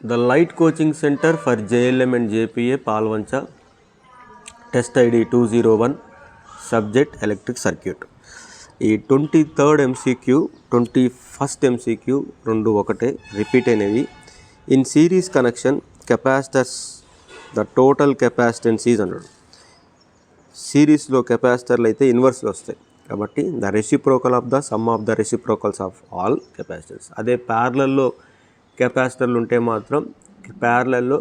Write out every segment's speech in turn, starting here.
The Light Coaching Center for JLM and JPA Palvancha. Test ID 201. Subject Electric Circuit. ఈ 23rd MCQ 21st MCQ రెండు ఒకటే repeat అయినవి. In series connection capacitors the total capacitances అన్నాడు. సిరీస్లో కెపాసిటర్లు అయితే ఇన్వర్స్లో వస్తాయి కాబట్టి the reciprocal of the sum of the reciprocals of all capacitors. అదే ప్యారలల్లో కెపాసిటర్లు ఉంటే మాత్రం ప్యారలల్లో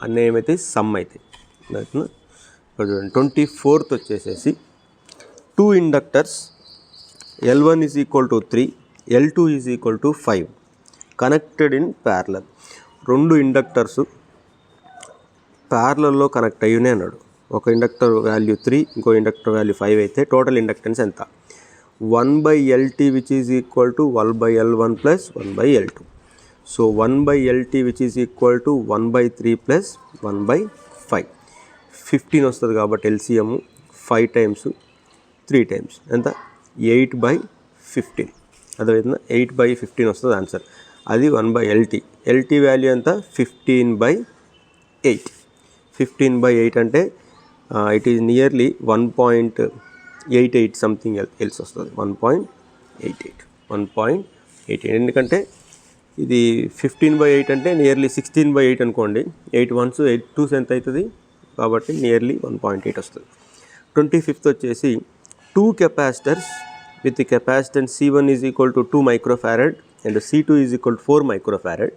అన్నీ ఏమైతే సమ్ అవుతాయి. చూడండి 24th వచ్చేసేసి 2 inductors L1 is equal to 3, L2 is equal to 5 connected in parallel. రెండు ఇండక్టర్స్ ప్యారలల్లో కనెక్ట్ అయ్యునే అన్నాడు. ఒక ఇండక్టర్ వాల్యూ 3, ఇంకో ఇండక్టర్ వాల్యూ 5 అయితే టోటల్ ఇండక్టెన్స్ ఎంత? 1/LT which is equal to 1/L1 plus 1/L2. So 1/LT which is equal to 1/3 plus 1/5. 15 వస్తుంది కాబట్టి LCM 5 times 3 times ఎంత? 8/15. అదేవిధంగా 8/15 వస్తుంది ఆన్సర్. అది 1/LT. LT వాల్యూ ఎంత? 15/8. 15/8 అంటే it is nearly 1.88 something else వస్తుంది. 1.88 ఎందుకంటే ఇది 15/8 అంటే నియర్లీ 16/8 అనుకోండి. 8 1s 8 2s ఎంత అవుతుంది కాబట్టి నియర్లీ 1.8 వస్తుంది. 25th వచ్చేసి 2 capacitors with the capacitance C1 is equal to 2 microfarad and C2 is equal to 4 microfarad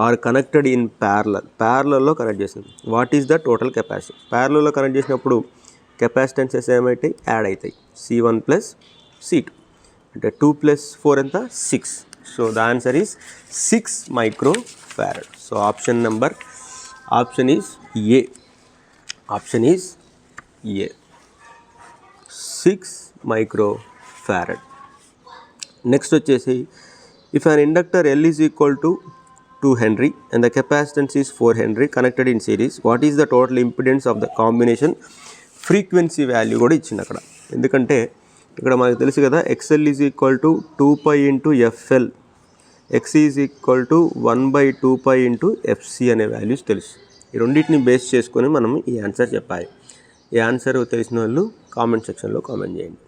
are connected in parallel. ప్యారలల్లో కనెక్ట్ చేసింది. What is the total capacity? ప్యారలల్లో కనెక్ట్ చేసినప్పుడు కెపాసిటెన్సెస్ ఏమవుతాయి? యాడ్ అవుతాయి. C1 plus C2 అంటే 2 plus 4 ఎంత? 6. So the answer is 6 microfarad. So option is A. Option is A 6 microfarad. Next వచ్చేసి if an inductor L is equal to 2 Henry and the capacitance is 4 Henry connected in series, what is the total impedance of the combination? Frequency value కూడా ఇచ్చింది అక్కడ. ఎందుకంటే ఇక్కడ మనకు తెలుసు కదా XL is equal to 2pi into FL, XC is equal to 1/2pi into FC అనే values తెలుసు. ఈ రెండింటిని బేస్ చేసుకొని మనం ఈ ఆన్సర్ చెప్పాలి. ఈ ఆన్సర్ తెలిసిన వాళ్ళు కామెంట్ సెక్షన్లో కామెంట్ చేయండి.